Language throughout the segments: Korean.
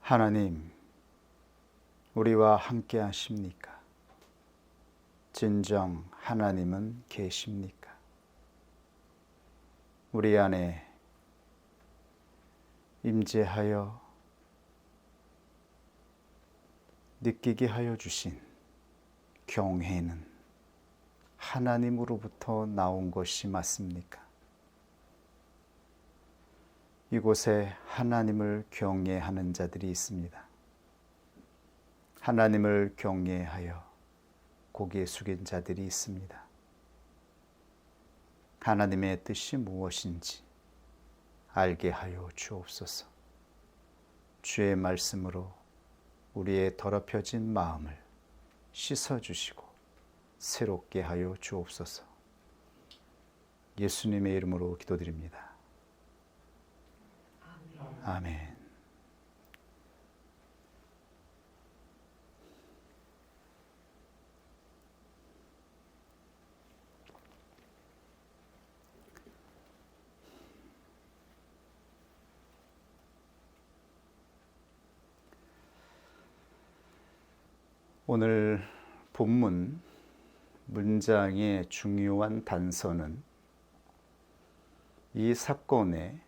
하나님, 우리와 함께 하십니까? 진정 하나님은 계십니까? 우리 안에 임재하여 느끼게 하여 주신 경외는 하나님으로부터 나온 것이 맞습니까? 이곳에 하나님을 경외하는 자들이 있습니다. 하나님을 경외하여 고개 숙인 자들이 있습니다. 하나님의 뜻이 무엇인지 알게 하여 주옵소서. 주의 말씀으로 우리의 더럽혀진 마음을 씻어주시고 새롭게 하여 주옵소서. 예수님의 이름으로 기도드립니다. 아멘. 오늘 본문 문장의 중요한 단서는 이 사건의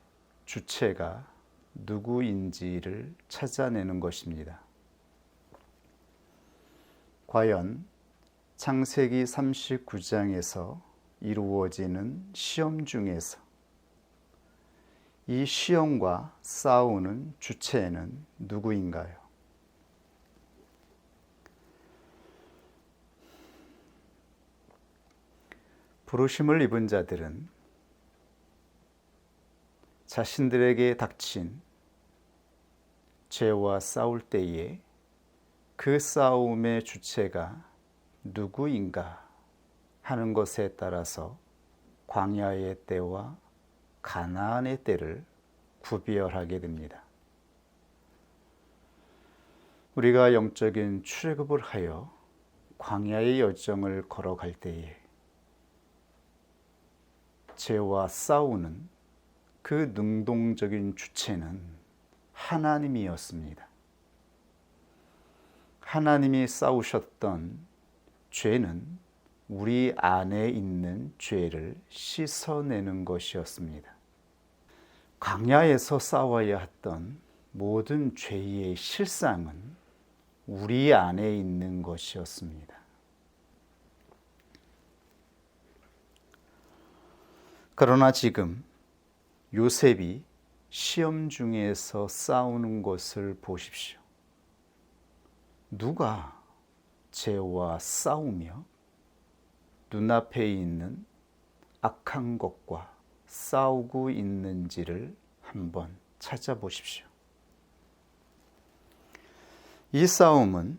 주체가 누구인지를 찾아내는 것입니다. 과연 창세기 39장에서 이루어지는 시험 중에서 이 시험과 싸우는 주체는 누구인가요? 부르심을 입은 자들은 자신들에게 닥친 죄와 싸울 때에 그 싸움의 주체가 누구인가 하는 것에 따라서 광야의 때와 가나안의 때를 구별하게 됩니다. 우리가 영적인 출애굽을 하여 광야의 여정을 걸어갈 때에 죄와 싸우는 그 능동적인 주체는 하나님이었습니다. 하나님이 싸우셨던 죄는 우리 안에 있는 죄를 씻어내는 것이었습니다. 광야에서 싸워야 했던 모든 죄의 실상은 우리 안에 있는 것이었습니다. 그러나 지금 요셉이 시험 중에서 싸우는 것을 보십시오. 누가 죄와 싸우며 눈앞에 있는 악한 것과 싸우고 있는지를 한번 찾아보십시오. 이 싸움은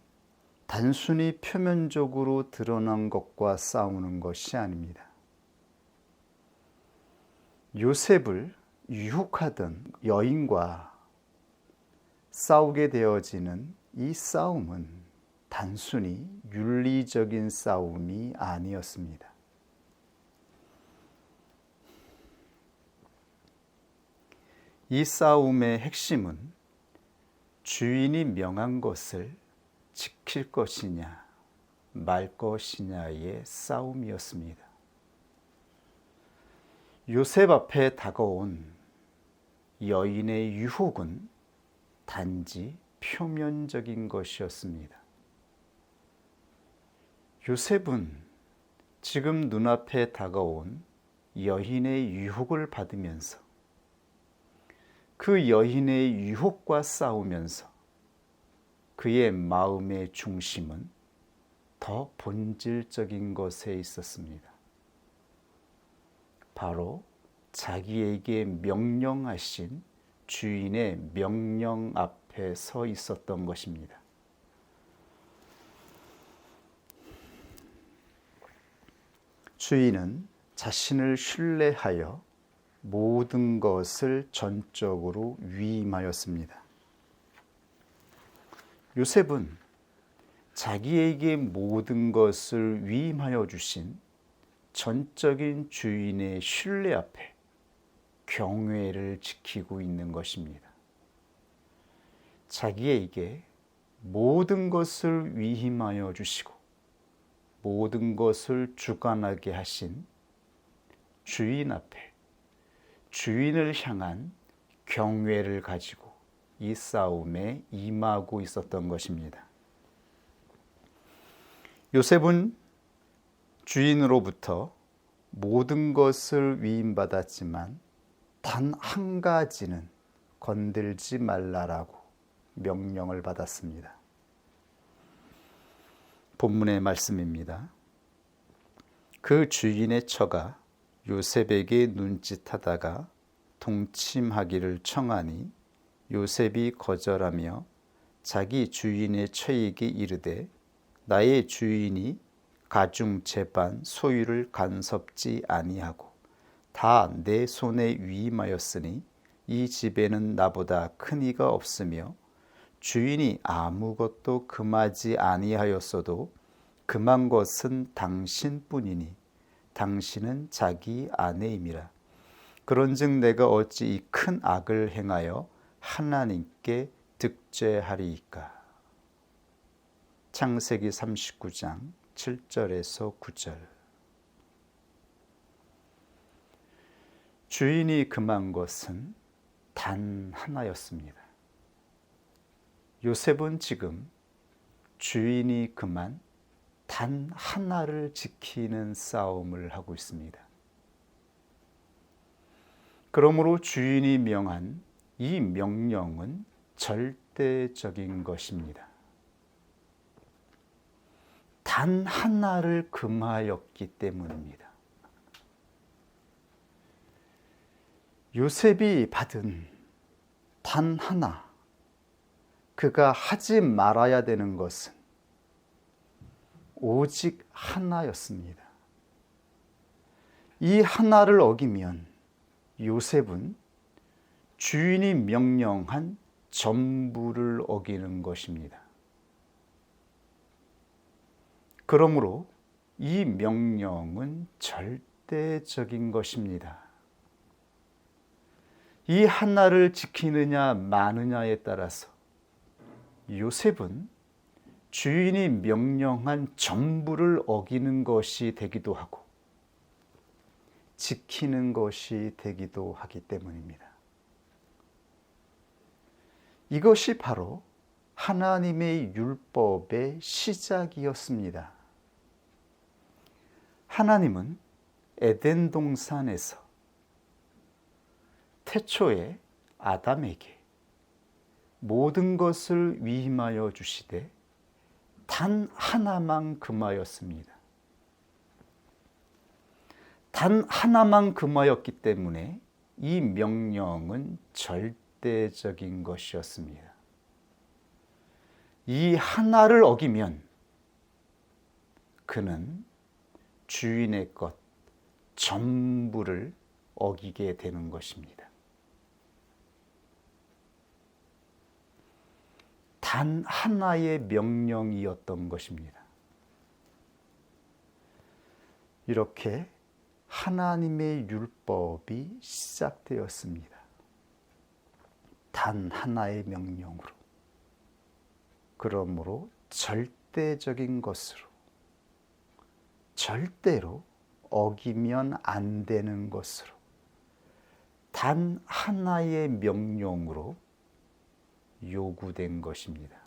단순히 표면적으로 드러난 것과 싸우는 것이 아닙니다. 요셉을 유혹하던 여인과 싸우게 되어지는 이 싸움은 단순히 윤리적인 싸움이 아니었습니다. 이 싸움의 핵심은 주인이 명한 것을 지킬 것이냐 말 것이냐의 싸움이었습니다. 요셉 앞에 다가온 여인의 유혹은 단지 표면적인 것이었습니다. 요셉은 지금 눈앞에 다가온 여인의 유혹을 받으면서 그 여인의 유혹과 싸우면서 그의 마음의 중심은 더 본질적인 것에 있었습니다. 바로 자기에게 명령하신 주인의 명령 앞에 서 있었던 것입니다. 주인은 자신을 신뢰하여 모든 것을 전적으로 위임하였습니다. 요셉은 자기에게 모든 것을 위임하여 주신 전적인 주인의 신뢰 앞에 경외를 지키고 있는 것입니다. 자기에게 모든 것을 위임하여 주시고 모든 것을 주관하게 하신 주인 앞에 주인을 향한 경외를 가지고 이 싸움에 임하고 있었던 것입니다. 요셉은 주인으로부터 모든 것을 위임받았지만 단 한 가지는 건들지 말라라고 명령을 받았습니다. 본문의 말씀입니다. 그 주인의 처가 요셉에게 눈짓하다가 동침하기를 청하니 요셉이 거절하며 자기 주인의 처에게 이르되 나의 주인이 가중 제반 소유를 간섭지 아니하고 다 내 손에 위임하였으니 이 집에는 나보다 큰 이가 없으며 주인이 아무것도 금하지 아니하였어도 금한 것은 당신뿐이니 당신은 자기 아내임이라. 그런즉 내가 어찌 이 큰 악을 행하여 하나님께 득죄하리이까. 창세기 39장 7절에서 9절. 주인이 금한 것은 단 하나였습니다. 요셉은 지금 주인이 금한 단 하나를 지키는 싸움을 하고 있습니다. 그러므로 주인이 명한 이 명령은 절대적인 것입니다. 단 하나를 금하였기 때문입니다. 요셉이 받은 단 하나, 그가 하지 말아야 되는 것은 오직 하나였습니다. 이 하나를 어기면 요셉은 주인이 명령한 전부를 어기는 것입니다. 그러므로 이 명령은 절대적인 것입니다. 이 하나를 지키느냐 마느냐에 따라서 요셉은 주인이 명령한 전부를 어기는 것이 되기도 하고 지키는 것이 되기도 하기 때문입니다. 이것이 바로 하나님의 율법의 시작이었습니다. 하나님은 에덴 동산에서 태초에 아담에게 모든 것을 위임하여 주시되 단 하나만 금하였습니다. 단 하나만 금하였기 때문에 이 명령은 절대적인 것이었습니다. 이 하나를 어기면 그는 주인의 것 전부를 어기게 되는 것입니다. 단 하나의 명령이었던 것입니다. 이렇게 하나님의 율법이 시작되었습니다. 단 하나의 명령으로. 그러므로 절대적인 것으로, 절대로 어기면 안 되는 것으로, 단 하나의 명령으로 요구된 것입니다.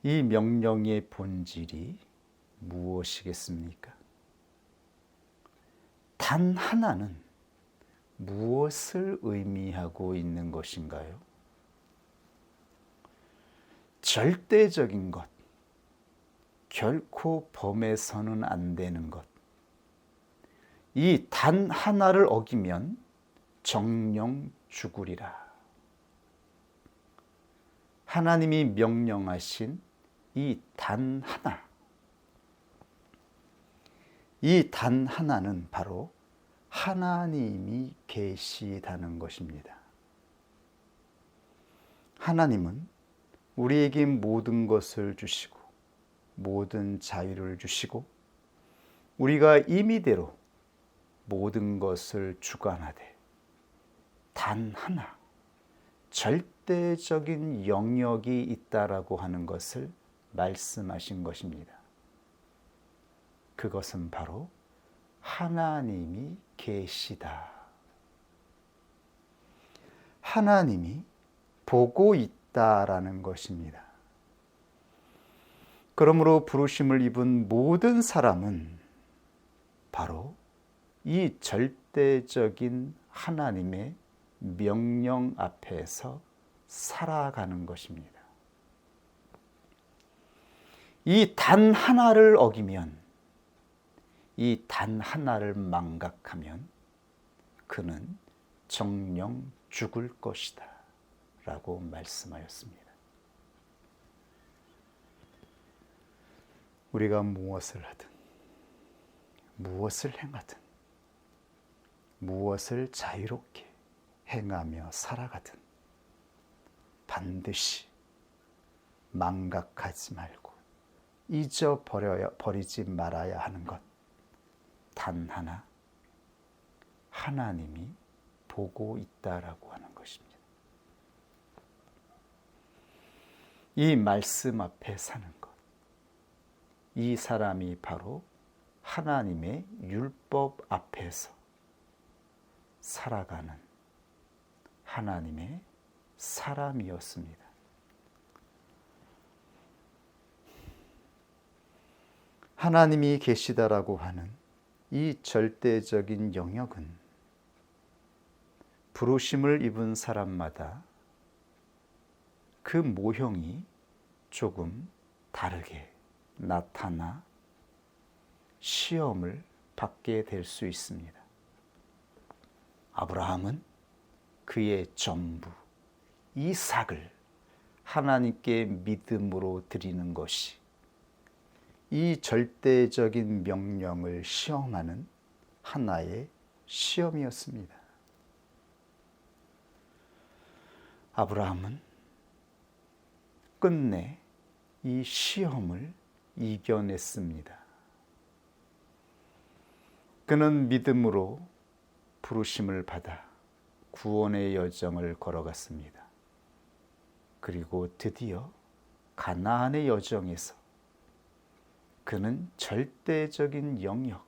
이 명령의 본질이 무엇이겠습니까? 단 하나는 무엇을 의미하고 있는 것인가요? 절대적인 것, 결코 범해서는 안 되는 것. 이 단 하나를 어기면 정령 죽으리라. 하나님이 명령하신 이 단 하나. 이 단 하나는 바로 하나님이 계시다는 것입니다. 하나님은 우리에게 모든 것을 주시고 모든 자유를 주시고 우리가 임의대로 모든 것을 주관하되 단 하나 절대적인 영역이 있다라고 하는 것을 말씀하신 것입니다. 그것은 바로 하나님이 계시다. 하나님이 보고 있다라는 것입니다. 그러므로 부르심을 입은 모든 사람은 바로 이 절대적인 하나님의 명령 앞에서 살아가는 것입니다. 이 단 하나를 어기면, 이 단 하나를 망각하면 그는 정령 죽을 것이다 라고 말씀하였습니다. 우리가 무엇을 하든, 무엇을 행하든, 무엇을 자유롭게 행하며 살아가든 반드시 망각하지 말고 잊어버리지 말아야 하는 것 단 하나, 하나님이 보고 있다라고 하는 것입니다. 이 말씀 앞에 사는 것, 이 사람이 바로 하나님의 율법 앞에서 살아가는 하나님의 사람이었습니다. 하나님이 계시다라고 하는 이 절대적인 영역은 부르심을 입은 사람마다 그 모형이 조금 다르게 나타나 시험을 받게 될 수 있습니다. 아브라함은 그의 전부 이삭을 하나님께 믿음으로 드리는 것이 이 절대적인 명령을 시험하는 하나의 시험이었습니다. 아브라함은 끝내 이 시험을 이겨냈습니다. 그는 믿음으로 부르심을 받아 구원의 여정을 걸어갔습니다. 그리고 드디어 가나안의 여정에서 그는 절대적인 영역,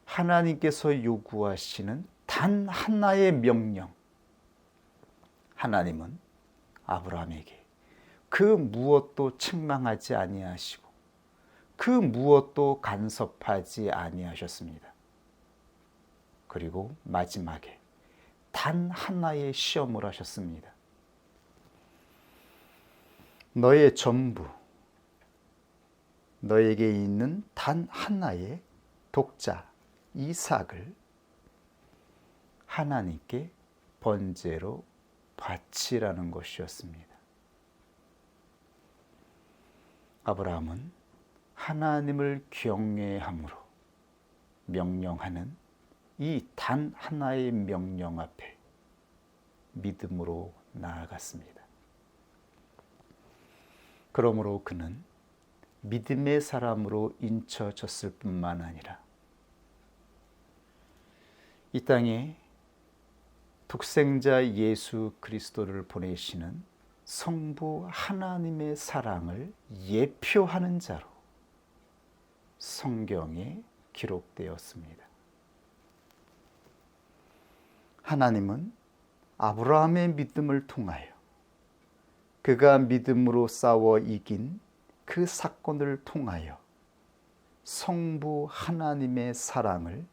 하나님께서 요구하시는 단 하나의 명령, 하나님은 아브라함에게 그 무엇도 책망하지 아니하시고 그 무엇도 간섭하지 아니하셨습니다. 그리고 마지막에 단 하나의 시험을 하셨습니다. 너의 전부, 너에게 있는 단 하나의 독자 이삭을 하나님께 번제로 바치라는 것이었습니다. 아브라함은 하나님을 경외함으로 명령하는 이 단 하나의 명령 앞에 믿음으로 나아갔습니다. 그러므로 그는 믿음의 사람으로 인쳐졌을 뿐만 아니라 이 땅에 독생자 예수 그리스도를 보내시는 성부 하나님의 사랑을 예표하는 자로 성경에 기록되었습니다. 하나님은 아브라함의 믿음을 통하여 그가 믿음으로 싸워 이긴 그 사건을 통하여 성부 하나님의 사랑을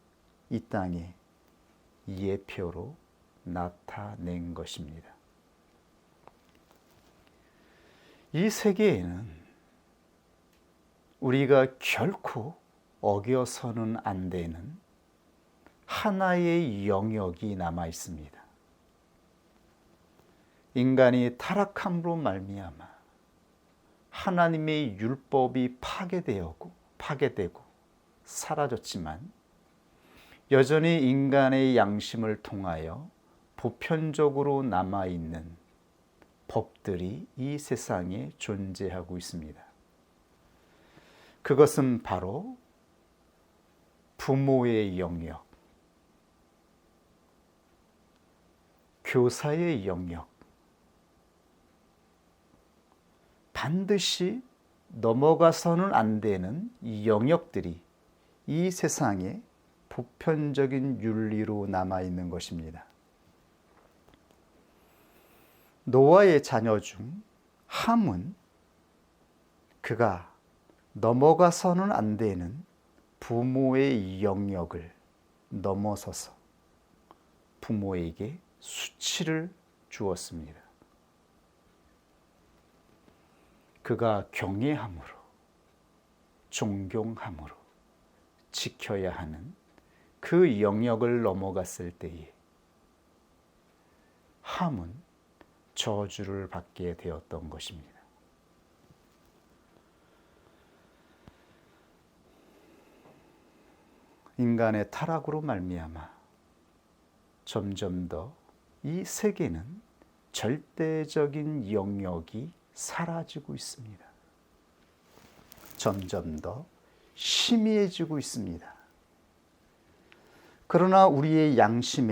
이 땅에 예표로 나타낸 것입니다. 이 세계에는 우리가 결코 어겨서는 안 되는 하나의 영역이 남아 있습니다. 인간이 타락함으로 말미암아 하나님의 율법이 파괴되고 사라졌지만 여전히 인간의 양심을 통하여 보편적으로 남아있는 법들이 이 세상에 존재하고 있습니다. 그것은 바로 부모의 영역, 교사의 영역, 반드시 넘어가서는 안 되는 이 영역들이 이 세상에 보편적인 윤리로 남아있는 것입니다. 노아의 자녀 중 함은 그가 넘어가서는 안 되는 부모의 영역을 넘어서서 부모에게 수치를 주었습니다. 그가 경외함으로, 존경함으로 지켜야 하는 그 영역을 넘어갔을 때에 함은 저주를 받게 되었던 것입니다. 인간의 타락으로 말미암아 점점 더 이 세계는 절대적인 영역이 사라지고 있습니다. 점점 더 희미해지고 있습니다. 그러나 우리의 양심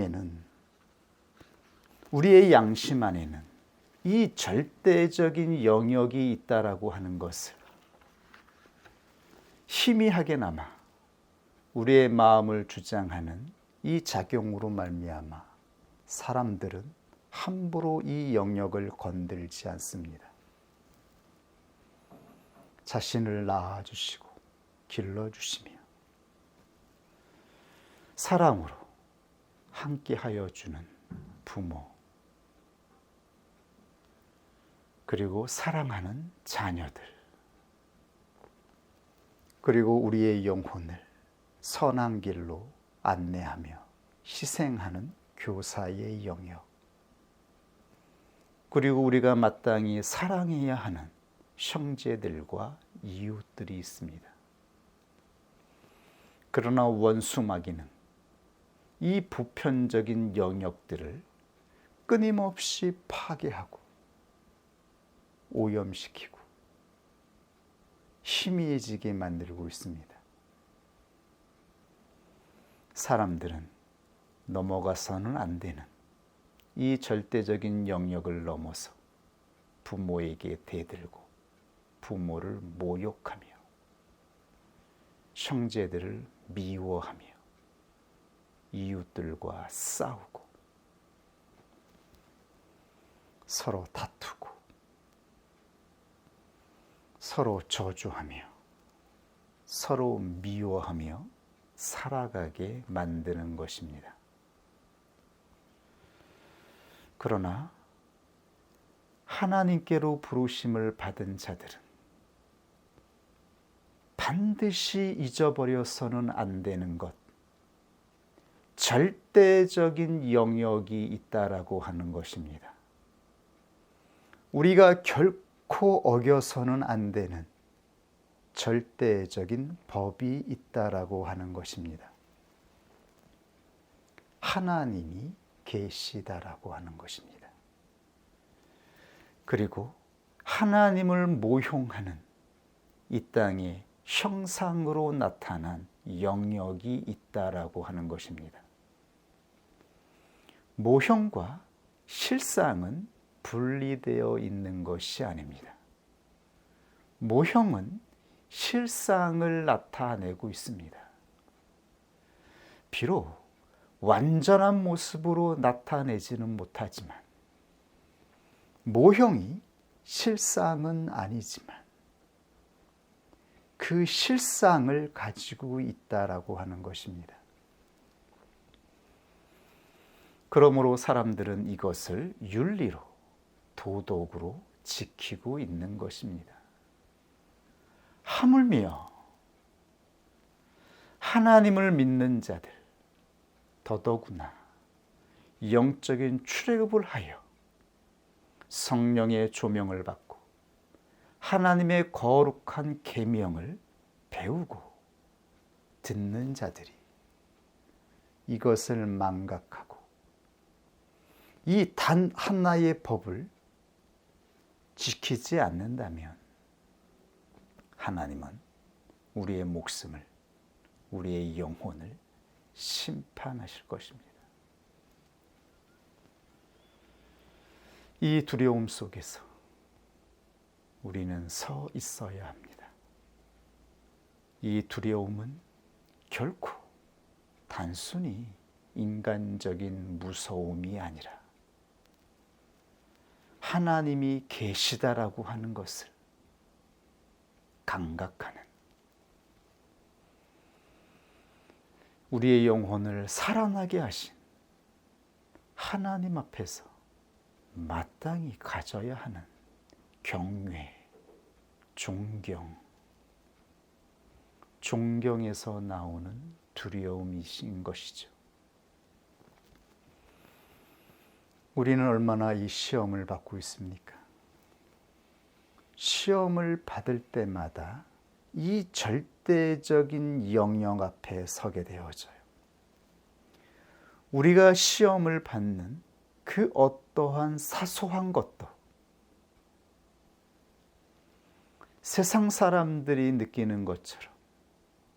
안에는 이 절대적인 영역이 있다라고 하는 것을 희미하게나마 우리의 마음을 주장하는 이 작용으로 말미암아 사람들은 함부로 이 영역을 건들지 않습니다. 자신을 낳아주시고 길러주시며 사랑으로 함께하여 주는 부모, 그리고 사랑하는 자녀들, 그리고 우리의 영혼을 선한 길로 안내하며 희생하는 교사의 영역, 그리고 우리가 마땅히 사랑해야 하는 형제들과 이웃들이 있습니다. 그러나 원수 마귀는 이 보편적인 영역들을 끊임없이 파괴하고 오염시키고 희미해지게 만들고 있습니다. 사람들은 넘어가서는 안 되는 이 절대적인 영역을 넘어서 부모에게 대들고 부모를 모욕하며 형제들을 미워하며 이웃들과 싸우고 서로 다투고 서로 저주하며 서로 미워하며 살아가게 만드는 것입니다. 그러나 하나님께로 부르심을 받은 자들은 반드시 잊어버려서는 안 되는 것, 절대적인 영역이 있다라고 하는 것입니다. 우리가 결코 어겨서는 안 되는 절대적인 법이 있다라고 하는 것입니다. 하나님이 계시다라고 하는 것입니다. 그리고 하나님을 모형하는 이 땅에 형상으로 나타난 영역이 있다라고 하는 것입니다. 모형과 실상은 분리되어 있는 것이 아닙니다. 모형은 실상을 나타내고 있습니다. 비록 완전한 모습으로 나타내지는 못하지만 모형이 실상은 아니지만 그 실상을 가지고 있다라고 하는 것입니다. 그러므로 사람들은 이것을 윤리로, 도덕으로 지키고 있는 것입니다. 하물며 하나님을 믿는 자들, 더더구나 영적인 출애굽을 하여 성령의 조명을 받고 하나님의 거룩한 계명을 배우고 듣는 자들이 이것을 망각하고 이 단 하나의 법을 지키지 않는다면 하나님은 우리의 목숨을 우리의 영혼을 심판하실 것입니다. 이 두려움 속에서 우리는 서 있어야 합니다. 이 두려움은 결코 단순히 인간적인 무서움이 아니라 하나님이 계시다라고 하는 것을 감각하는, 우리의 영혼을 살아나게 하신 하나님 앞에서 마땅히 가져야 하는 경외, 존경에서 나오는 두려움이신 것이죠. 우리는 얼마나 이 시험을 받고 있습니까? 시험을 받을 때마다 이 절대적인 영역 앞에 서게 되어져요. 우리가 시험을 받는 그 어떠한 사소한 것도 세상 사람들이 느끼는 것처럼,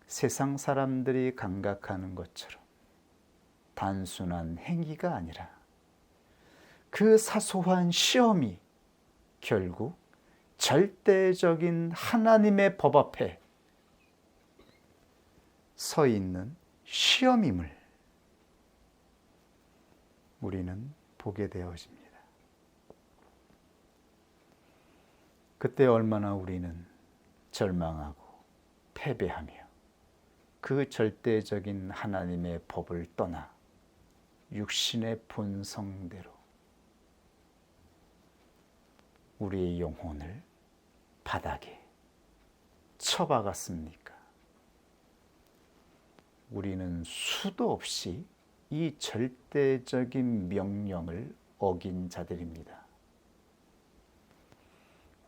세상 사람들이 감각하는 것처럼 단순한 행위가 아니라 그 사소한 시험이 결국 절대적인 하나님의 법 앞에 서 있는 시험임을 우리는 보게 되어집니다. 그때 얼마나 우리는 절망하고 패배하며 그 절대적인 하나님의 법을 떠나 육신의 본성대로 우리의 영혼을 바닥에 쳐박았습니까? 우리는 수도 없이 이 절대적인 명령을 어긴 자들입니다.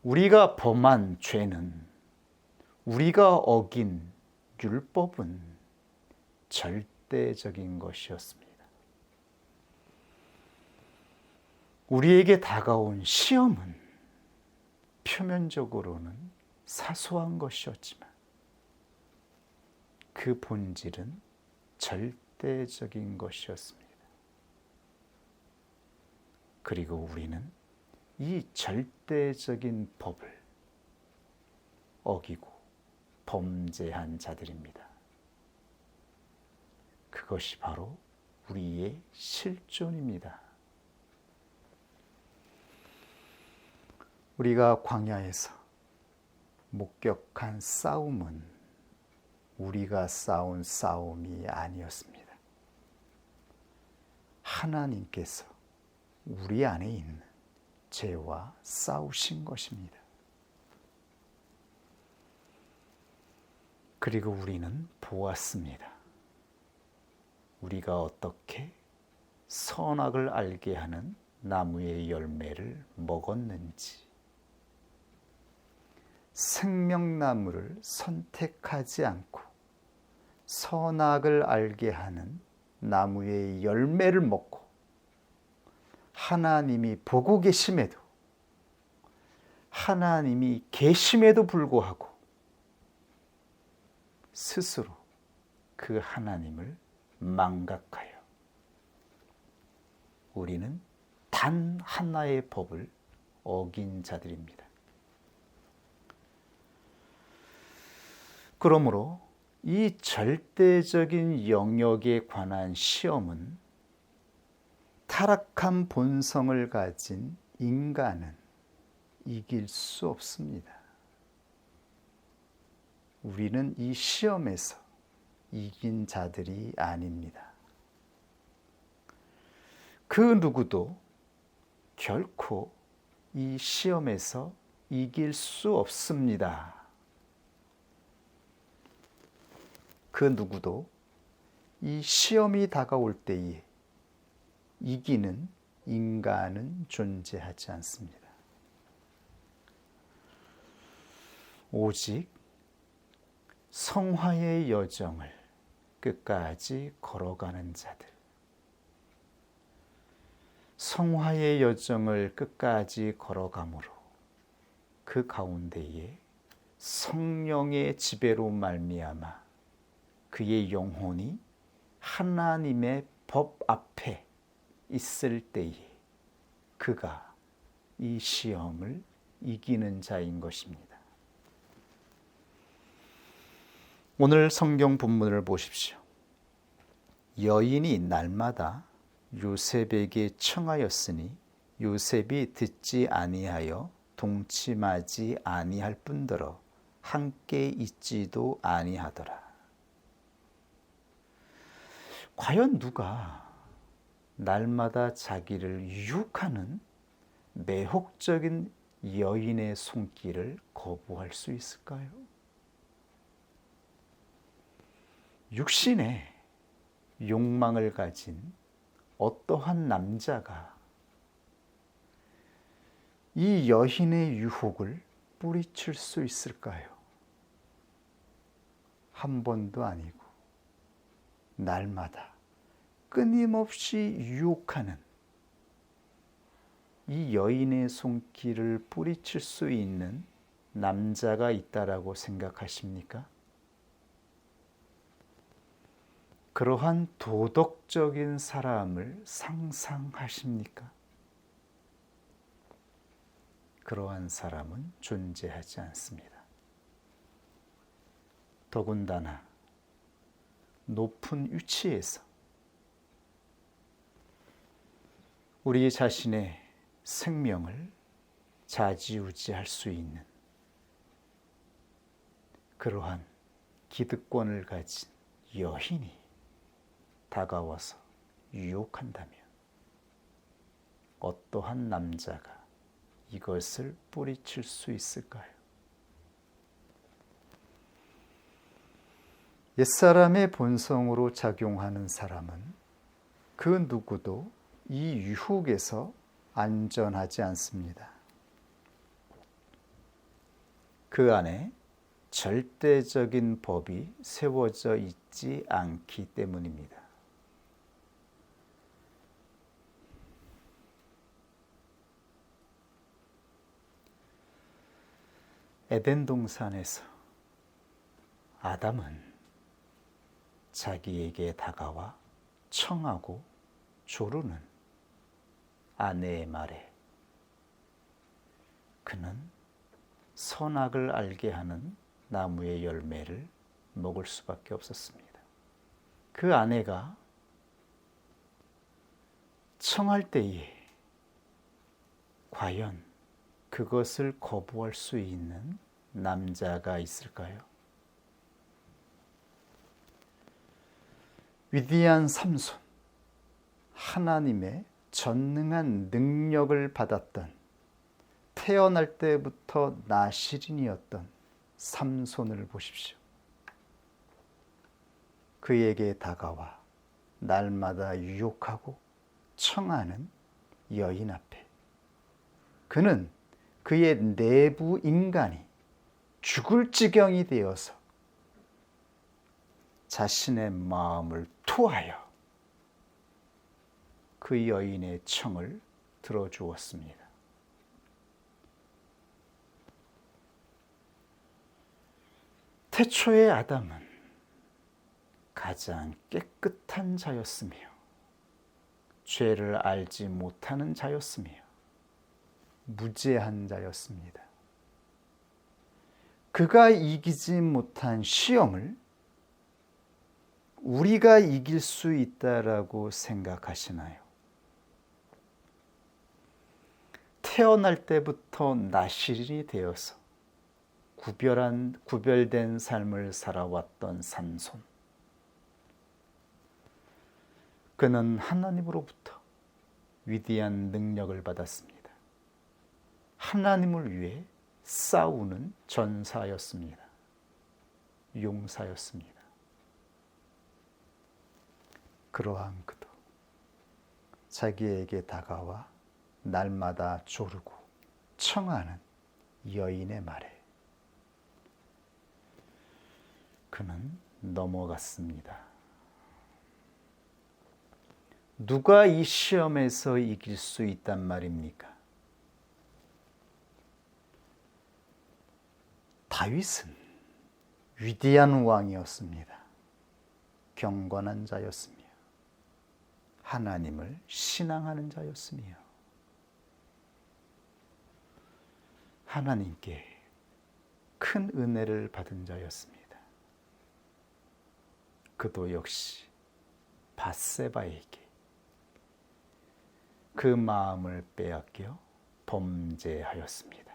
우리가 범한 죄는, 우리가 어긴 율법은 절대적인 것이었습니다. 우리에게 다가온 시험은 표면적으로는 사소한 것이었지만 그 본질은 절대적인 것이었습니다. 그리고 우리는 이 절대적인 법을 어기고 범죄한 자들입니다. 그것이 바로 우리의 실존입니다. 우리가 광야에서 목격한 싸움은 우리가 싸운 싸움이 아니었습니다. 하나님께서 우리 안에 있는 죄와 싸우신 것입니다. 그리고 우리는 보았습니다. 우리가 어떻게 선악을 알게 하는 나무의 열매를 먹었는지, 생명나무를 선택하지 않고 선악을 알게 하는 나무의 열매를 먹고 하나님이 보고 계심에도, 하나님이 계심에도 불구하고 스스로 그 하나님을 망각하여 우리는 단 하나의 법을 어긴 자들입니다. 그러므로 이 절대적인 영역에 관한 시험은 타락한 본성을 가진 인간은 이길 수 없습니다. 우리는 이 시험에서 이긴 자들이 아닙니다. 그 누구도 결코 이 시험에서 이길 수 없습니다. 그 누구도 이 시험이 다가올 때에 이기는 인간은 존재하지 않습니다. 오직 성화의 여정을 끝까지 걸어가는 자들, 성화의 여정을 끝까지 걸어가므로 그 가운데에 성령의 지배로 말미암아 그의 영혼이 하나님의 법 앞에 있을 때에 그가 이 시험을 이기는 자인 것입니다. 오늘 성경 본문을 보십시오. 여인이 날마다 요셉에게 청하였으니 요셉이 듣지 아니하여 동침하지 아니할 뿐더러 함께 있지도 아니하더라. 과연 누가 날마다 자기를 유혹하는 매혹적인 여인의 손길을 거부할 수 있을까요? 육신의 욕망을 가진 어떠한 남자가 이 여인의 유혹을 뿌리칠 수 있을까요? 한 번도 아니고 날마다 끊임없이 유혹하는 이 여인의 손길을 뿌리칠 수 있는 남자가 있다라고 생각하십니까? 그러한 도덕적인 사람을 상상하십니까? 그러한 사람은 존재하지 않습니다. 더군다나 높은 위치에서 우리 자신의 생명을 좌지우지할 수 있는 그러한 기득권을 가진 여인이 다가와서 유혹한다면 어떠한 남자가 이것을 뿌리칠 수 있을까요? 옛사람의 본성으로 작용하는 사람은 그 누구도 이 유혹에서 안전하지 않습니다. 그 안에 절대적인 법이 세워져 있지 않기 때문입니다. 에덴 동산에서 아담은 자기에게 다가와 청하고 조르는 아내의 말에 그는 선악을 알게 하는 나무의 열매를 먹을 수밖에 없었습니다. 그 아내가 청할 때에 과연 그것을 거부할 수 있는 남자가 있을까요? 위대한 삼손, 하나님의 전능한 능력을 받았던 태어날 때부터 나실인이었던 삼손을 보십시오. 그에게 다가와 날마다 유혹하고 청하는 여인 앞에 그는 그의 내부 인간이 죽을 지경이 되어서 자신의 마음을 토하여 그 여인의 청을 들어주었습니다. 태초의 아담은 가장 깨끗한 자였으며 죄를 알지 못하는 자였으며 무죄한 자였습니다. 그가 이기지 못한 시험을 우리가 이길 수 있다라고 생각하시나요? 태어날 때부터 나실인이 되어서 구별된 삶을 살아왔던 삼손. 그는 하나님으로부터 위대한 능력을 받았습니다. 하나님을 위해 싸우는 전사였습니다. 용사였습니다. 그러한 그도 자기에게 다가와 날마다 조르고 청하는 여인의 말에 그는 넘어갔습니다. 누가 이 시험에서 이길 수 있단 말입니까? 다윗은 위대한 왕이었습니다. 경건한 자였으며 하나님을 신앙하는 자였으며 하나님께 큰 은혜를 받은 자였습니다. 그도 역시 밧세바에게 그 마음을 빼앗겨 범죄하였습니다.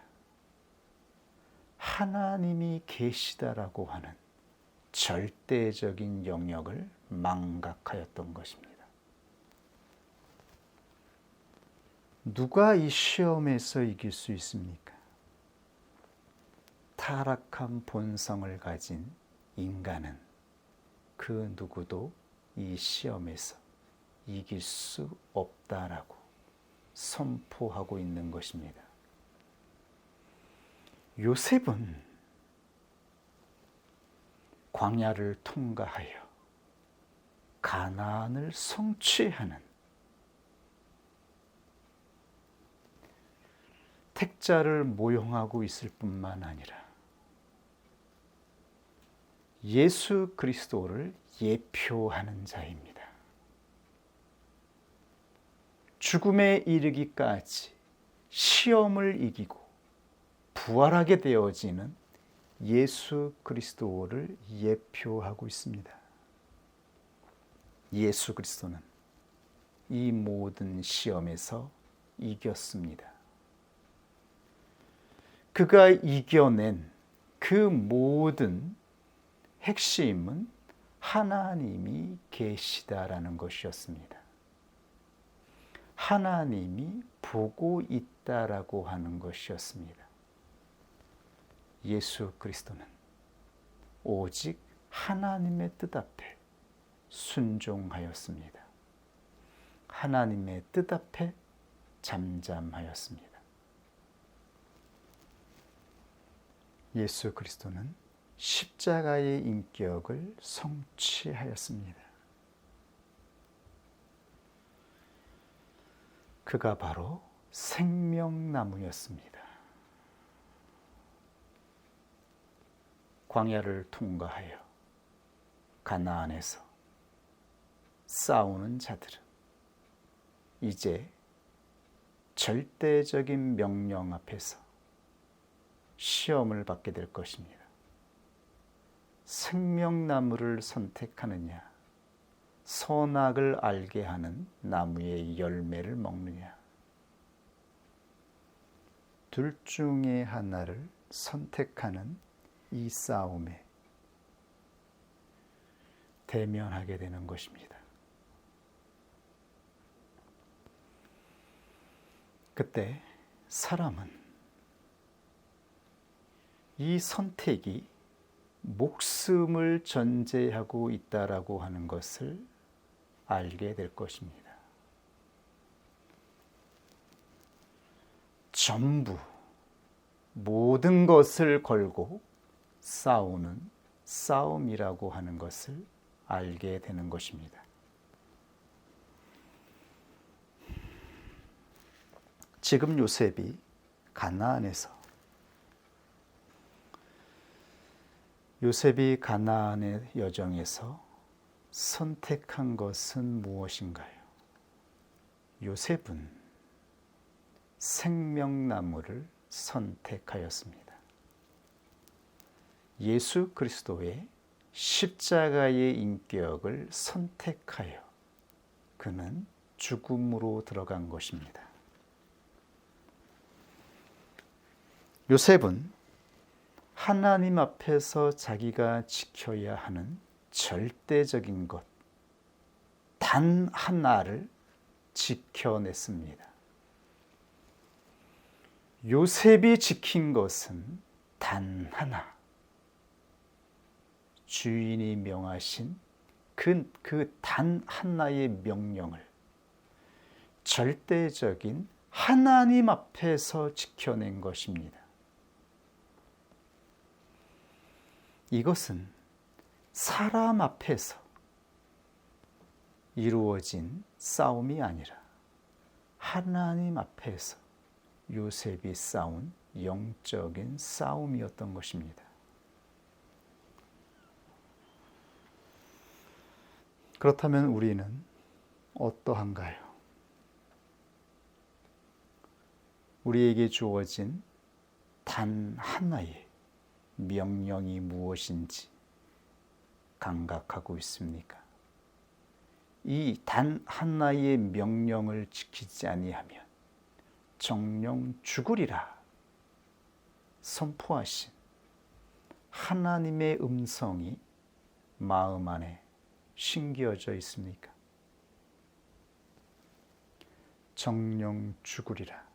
하나님이 계시다라고 하는 절대적인 영역을 망각하였던 것입니다. 누가 이 시험에서 이길 수 있습니까? 타락한 본성을 가진 인간은 그 누구도 이 시험에서 이길 수 없다라고 선포하고 있는 것입니다. 요셉은 광야를 통과하여 가나안을 성취하는 택자를 모형하고 있을 뿐만 아니라 예수 그리스도를 예표하는 자입니다. 죽음에 이르기까지 시험을 이기고 부활하게 되어지는 예수 그리스도를 예표하고 있습니다. 예수 그리스도는 이 모든 시험에서 이겼습니다. 그가 이겨낸 그 모든 핵심은 하나님이 계시다라는 것이었습니다. 하나님이 보고 있다라고 하는 것이었습니다. 예수 그리스도는 오직 하나님의 뜻 앞에 순종하였습니다. 하나님의 뜻 앞에 잠잠하였습니다. 예수 그리스도는 십자가의 인격을 성취하였습니다. 그가 바로 생명나무였습니다. 광야를 통과하여 가나안에서 싸우는 자들은 이제 절대적인 명령 앞에서 시험을 받게 될 것입니다. 생명나무를 선택하느냐, 선악을 알게 하는 나무의 열매를 먹느냐, 둘 중에 하나를 선택하는 이 싸움에 대면하게 되는 것입니다. 그때 사람은 이 선택이 목숨을 전제하고 있다라고 하는 것을 알게 될 것입니다. 전부 모든 것을 걸고 싸우는 싸움이라고 하는 것을 알게 되는 것입니다. 지금 요셉이 가나안의 여정에서 선택한 것은 무엇인가요? 요셉은 생명나무를 선택하였습니다. 예수 그리스도의 십자가의 인격을 선택하여 그는 죽음으로 들어간 것입니다. 요셉은 하나님 앞에서 자기가 지켜야 하는 절대적인 것, 단 하나를 지켜냈습니다. 요셉이 지킨 것은 단 하나, 주인이 명하신 그 단 하나의 명령을 절대적인 하나님 앞에서 지켜낸 것입니다. 이것은 사람 앞에서 이루어진 싸움이 아니라 하나님 앞에서 요셉이 싸운 영적인 싸움이었던 것입니다. 그렇다면 우리는 어떠한가요? 우리에게 주어진 단 하나의 명령이 무엇인지 감각하고 있습니까? 이 단 하나의 명령을 지키지 아니하면 정령 죽으리라 선포하신 하나님의 음성이 마음 안에 심겨져 있습니까? 정령 죽으리라.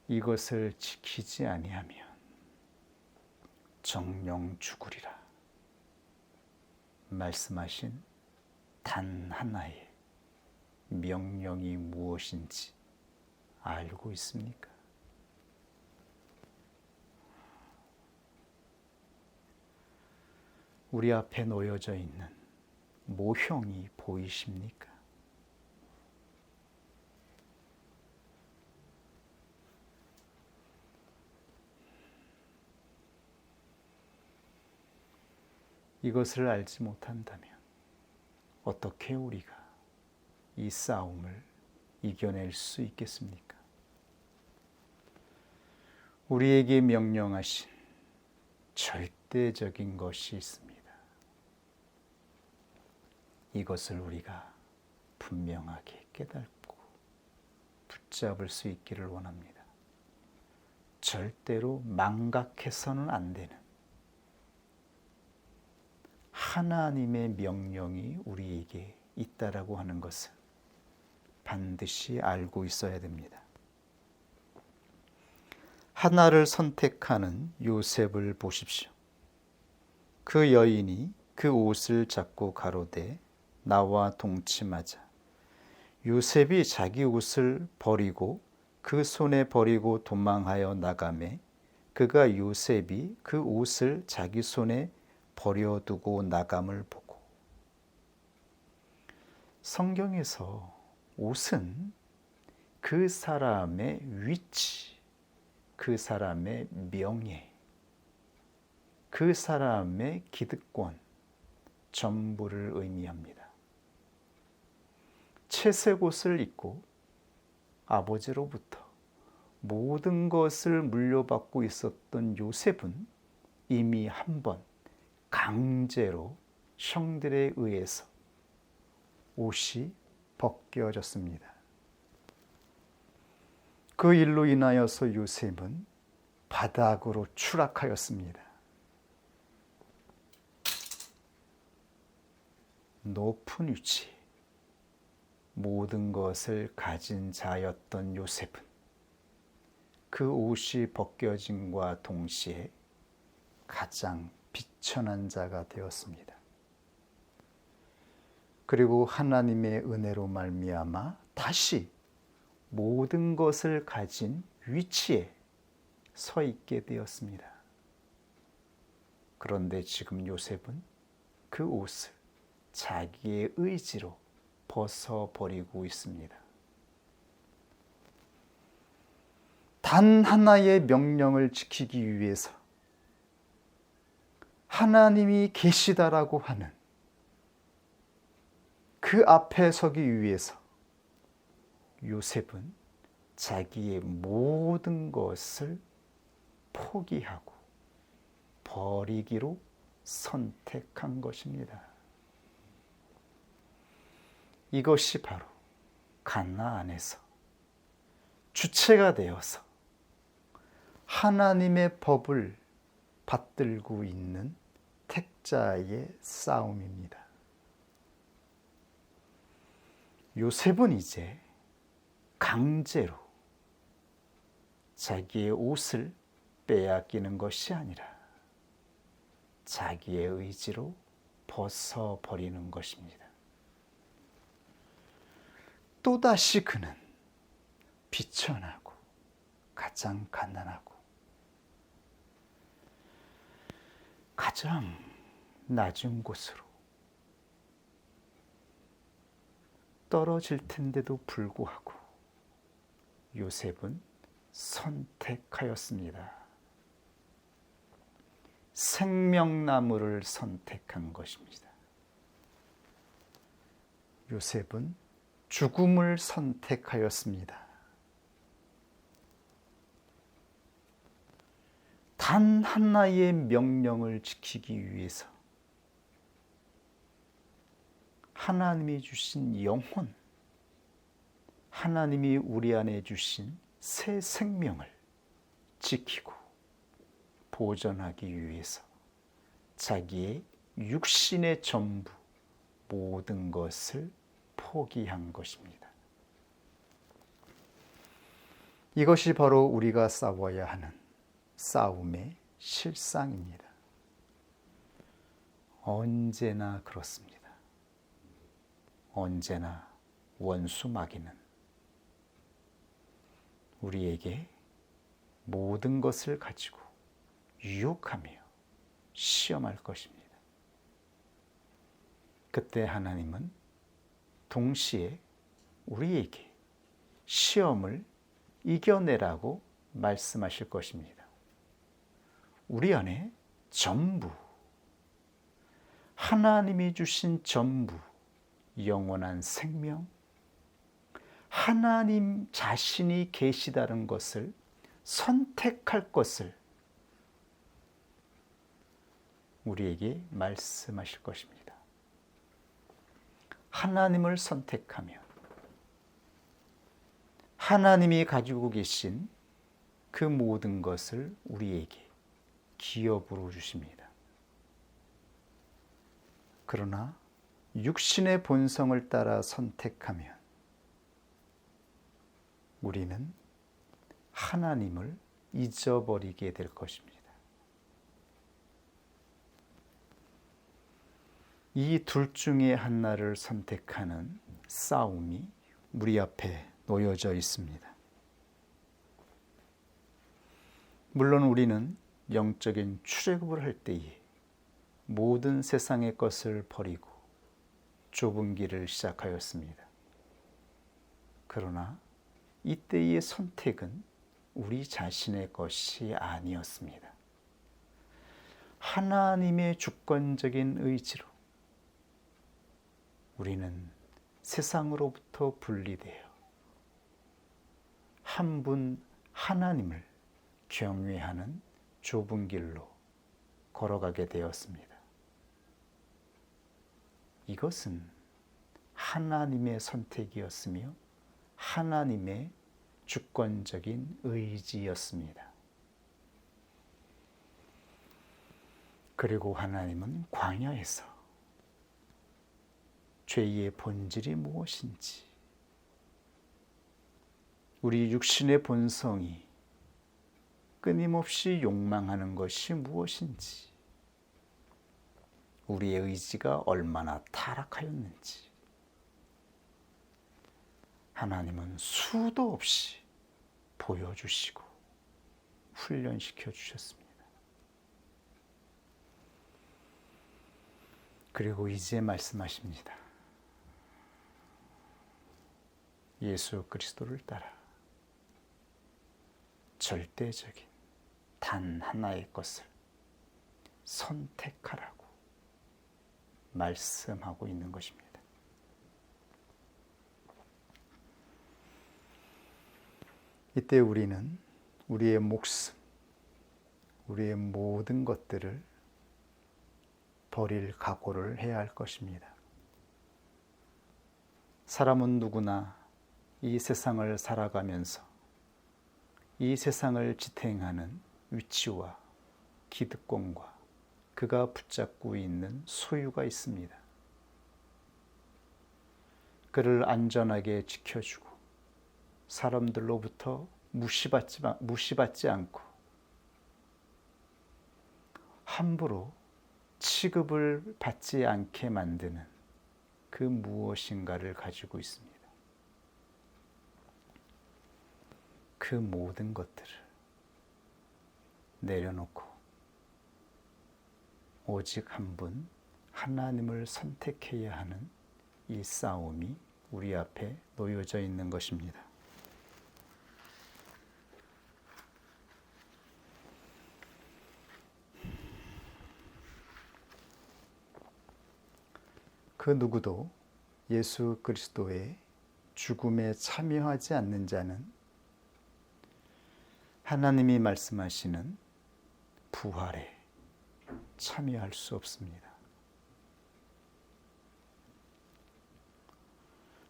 이것을 지키지 아니하면 정령 죽으리라 말씀하신 단 하나의 명령이 무엇인지 알고 있습니까? 우리 앞에 놓여져 있는 모형이 보이십니까? 이것을 알지 못한다면 어떻게 우리가 이 싸움을 이겨낼 수 있겠습니까? 우리에게 명령하신 절대적인 것이 있습니다. 이것을 우리가 분명하게 깨닫고 붙잡을 수 있기를 원합니다. 절대로 망각해서는 안 되는 하나님의 명령이 우리에게 있다라고 하는 것을 반드시 알고 있어야 됩니다. 하나를 선택하는 요셉을 보십시오. 그 여인이 그 옷을 잡고 가로되 나와 동침하자. 요셉이 자기 옷을 버리고 그 손에 버리고 도망하여 나가매 그가 요셉이 그 옷을 자기 손에 버려두고 나감을 보고. 성경에서 옷은 그 사람의 위치, 그 사람의 명예, 그 사람의 기득권 전부를 의미합니다. 채색 옷을 입고 아버지로부터 모든 것을 물려받고 있었던 요셉은 이미 한 번 강제로 형들에 의해서 옷이 벗겨졌습니다. 그 일로 인하여서 요셉은 바닥으로 추락하였습니다. 높은 위치, 모든 것을 가진 자였던 요셉은 그 옷이 벗겨짐과 동시에 가장 비천한 자가 되었습니다. 그리고 하나님의 은혜로 말미암아 다시 모든 것을 가진 위치에 서 있게 되었습니다. 그런데 지금 요셉은 그 옷을 자기의 의지로 벗어버리고 있습니다. 단 하나의 명령을 지키기 위해서 하나님이 계시다라고 하는 그 앞에 서기 위해서 요셉은 자기의 모든 것을 포기하고 버리기로 선택한 것입니다. 이것이 바로 가나안에서 주체가 되어서 하나님의 법을 받들고 있는 택자의 싸움입니다. 요셉은 이제 강제로 자기의 옷을 빼앗기는 것이 아니라 자기의 의지로 벗어버리는 것입니다. 또다시 그는 비천하고 가장 가난하고 가장 낮은 곳으로 떨어질 텐데도 불구하고 요셉은 선택하였습니다. 생명나무를 선택한 것입니다. 요셉은 죽음을 선택하였습니다. 단 하나의 명령을 지키기 위해서 하나님이 주신 영혼, 하나님이 우리 안에 주신 새 생명을 지키고 보존하기 위해서 자기의 육신의 전부 모든 것을 포기한 것입니다. 이것이 바로 우리가 싸워야 하는 싸움의 실상입니다. 언제나 그렇습니다. 언제나 원수 마귀는 우리에게 모든 것을 가지고 유혹하며 시험할 것입니다. 그때 하나님은 동시에 우리에게 시험을 이겨내라고 말씀하실 것입니다. 우리 안에 전부, 하나님이 주신 전부, 영원한 생명, 하나님 자신이 계시다는 것을 선택할 것을 우리에게 말씀하실 것입니다. 하나님을 선택하면 하나님이 가지고 계신 그 모든 것을 우리에게 기업으로 주십니다. 그러나 육신의 본성을 따라 선택하면 우리는 하나님을 잊어버리게 될 것입니다. 이 둘 중에 하나를 선택하는 싸움이 우리 앞에 놓여져 있습니다. 물론 우리는 영적인 출애굽을 할 때에 모든 세상의 것을 버리고 좁은 길을 시작하였습니다. 그러나 이때의 선택은 우리 자신의 것이 아니었습니다. 하나님의 주권적인 의지로 우리는 세상으로부터 분리되어 한 분 하나님을 경외하는 좁은 길로 걸어가게 되었습니다. 이것은 하나님의 선택이었으며 하나님의 주권적인 의지였습니다. 그리고 하나님은 광야에서 죄의 본질이 무엇인지, 우리 육신의 본성이 끊임없이 욕망하는 것이 무엇인지, 우리의 의지가 얼마나 타락하였는지 하나님은 수도 없이 보여주시고 훈련시켜 주셨습니다. 그리고 이제 말씀하십니다. 예수 그리스도를 따라 절대적인 단 하나의 것을 선택하라고 말씀하고 있는 것입니다. 이때 우리는 우리의 목숨, 우리의 모든 것들을 버릴 각오를 해야 할 것입니다. 사람은 누구나 이 세상을 살아가면서 이 세상을 지탱하는 위치와 기득권과 그가 붙잡고 있는 소유가 있습니다. 그를 안전하게 지켜주고 사람들로부터 무시받지 않고 함부로 취급을 받지 않게 만드는 그 무엇인가를 가지고 있습니다. 그 모든 것들을 내려놓고 오직 한 분 하나님을 선택해야 하는 이 싸움이 우리 앞에 놓여져 있는 것입니다. 그 누구도 예수 그리스도의 죽음에 참여하지 않는 자는 하나님이 말씀하시는 부활에 참여할 수 없습니다.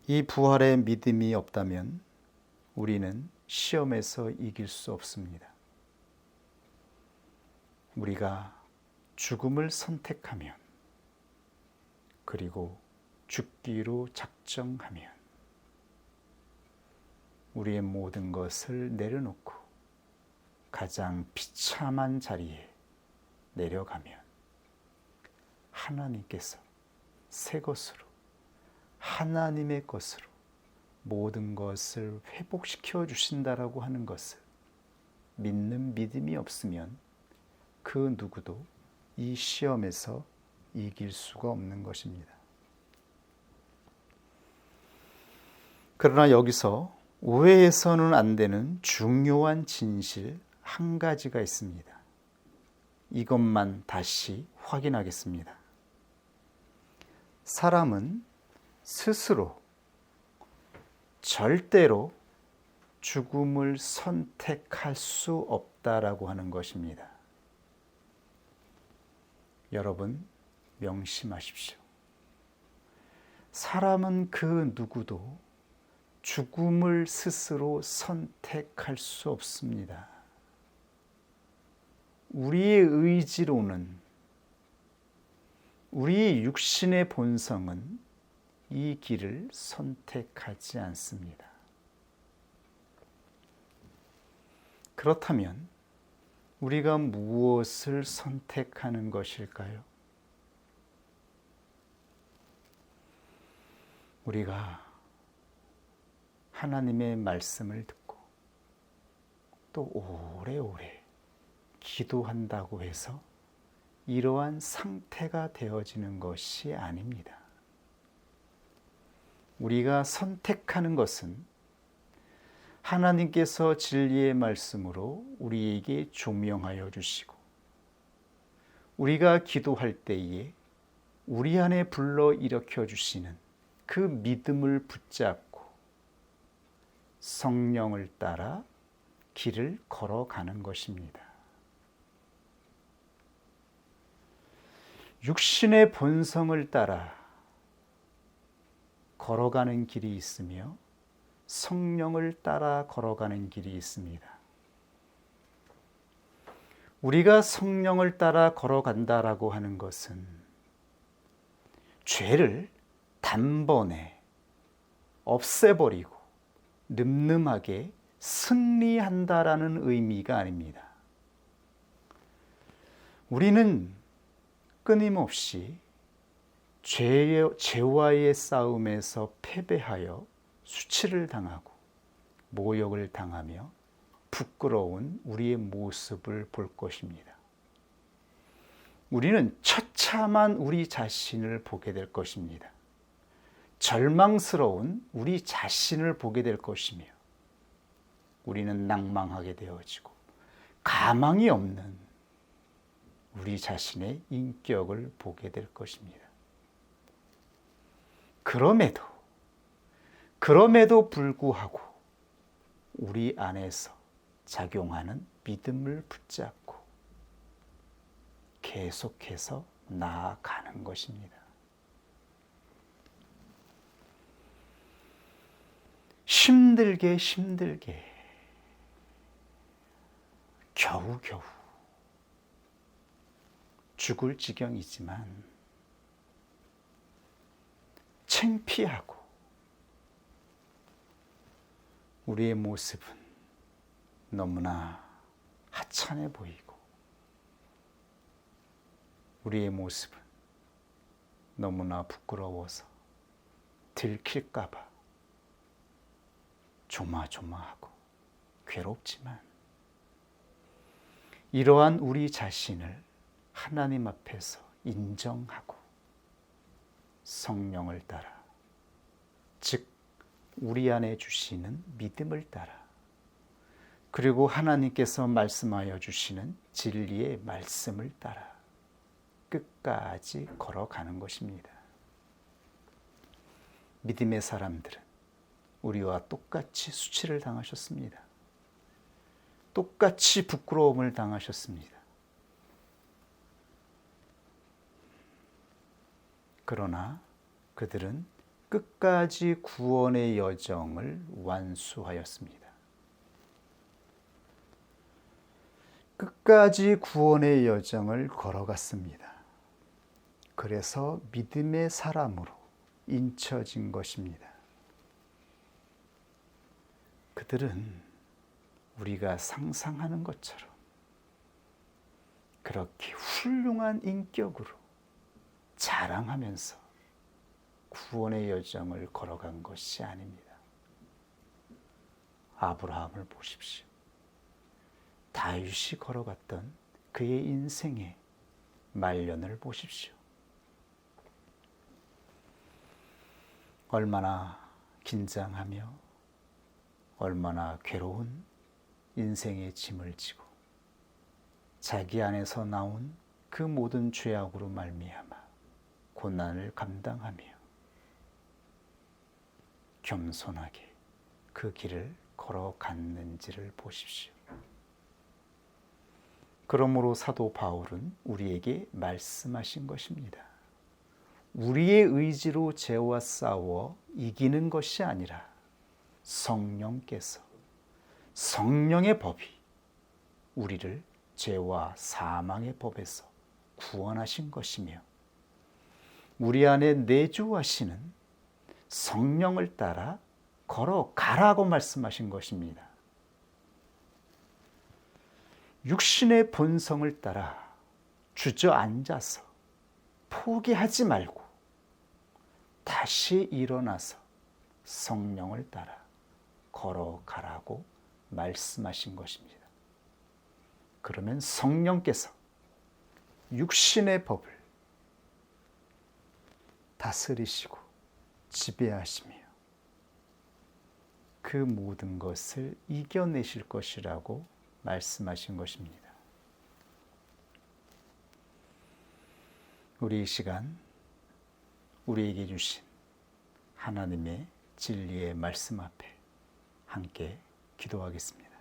이 부활의 믿음이 없다면 우리는 시험에서 이길 수 없습니다. 우리가 죽음을 선택하면, 그리고 죽기로 작정하면 우리의 모든 것을 내려놓고 가장 비참한 자리에 내려가면 하나님께서 새 것으로, 하나님의 것으로 모든 것을 회복시켜 주신다라고 하는 것을 믿는 믿음이 없으면 그 누구도 이 시험에서 이길 수가 없는 것입니다. 그러나 여기서 오해해서는 안 되는 중요한 진실 한 가지가 있습니다. 이것만 다시 확인하겠습니다. 사람은 스스로 절대로 죽음을 선택할 수 없다라고 하는 것입니다. 여러분 명심하십시오. 사람은 그 누구도 죽음을 스스로 선택할 수 없습니다. 우리의 의지로는, 우리의 육신의 본성은 이 길을 선택하지 않습니다. 그렇다면 우리가 무엇을 선택하는 것일까요? 우리가 하나님의 말씀을 듣고 또 오래오래 기도한다고 해서 이러한 상태가 되어지는 것이 아닙니다. 우리가 선택하는 것은 하나님께서 진리의 말씀으로 우리에게 조명하여 주시고, 우리가 기도할 때에 우리 안에 불러일으켜 주시는 그 믿음을 붙잡고 성령을 따라 길을 걸어가는 것입니다. 육신의 본성을 따라 걸어가는 길이 있으며 성령을 따라 걸어가는 길이 있습니다. 우리가 성령을 따라 걸어간다라고 하는 것은 죄를 단번에 없애버리고 늠름하게 승리한다라는 의미가 아닙니다. 우리는 끊임없이 죄와의 싸움에서 패배하여 수치를 당하고 모욕을 당하며 부끄러운 우리의 모습을 볼 것입니다. 우리는 처참한 우리 자신을 보게 될 것입니다. 절망스러운 우리 자신을 보게 될 것이며, 우리는 낭망하게 되어지고 가망이 없는 우리 자신의 인격을 보게 될 것입니다. 그럼에도 불구하고 우리 안에서 작용하는 믿음을 붙잡고 계속해서 나아가는 것입니다. 힘들게 겨우 죽을 지경이지만 창피하고 우리의 모습은 너무나 하찮아 보이고 우리의 모습은 너무나 부끄러워서 들킬까 봐 조마조마하고 괴롭지만, 이러한 우리 자신을 하나님 앞에서 인정하고 성령을 따라, 즉 우리 안에 주시는 믿음을 따라, 그리고 하나님께서 말씀하여 주시는 진리의 말씀을 따라 끝까지 걸어가는 것입니다. 믿음의 사람들은 우리와 똑같이 수치를 당하셨습니다. 똑같이 부끄러움을 당하셨습니다. 그러나 그들은 끝까지 구원의 여정을 완수하였습니다. 끝까지 구원의 여정을 걸어갔습니다. 그래서 믿음의 사람으로 인쳐진 것입니다. 그들은 우리가 상상하는 것처럼 그렇게 훌륭한 인격으로 자랑하면서 구원의 여정을 걸어간 것이 아닙니다. 아브라함을 보십시오. 다윗이 걸어갔던 그의 인생의 말년을 보십시오. 얼마나 긴장하며 얼마나 괴로운 인생의 짐을 지고 자기 안에서 나온 그 모든 죄악으로 말미암아 고난을 감당하며 겸손하게 그 길을 걸어갔는지를 보십시오. 그러므로 사도 바울은 우리에게 말씀하신 것입니다. 우리의 의지로 죄와 싸워 이기는 것이 아니라 성령께서, 성령의 법이 우리를 죄와 사망의 법에서 구원하신 것이며 우리 안에 내주하시는 성령을 따라 걸어가라고 말씀하신 것입니다. 육신의 본성을 따라 주저앉아서 포기하지 말고 다시 일어나서 성령을 따라 걸어가라고 말씀하신 것입니다. 그러면 성령께서 육신의 법을 다스리시고 지배하시며 그 모든 것을 이겨내실 것이라고 말씀하신 것입니다. 우리 이 시간 우리에게 주신 하나님의 진리의 말씀 앞에 함께 기도하겠습니다.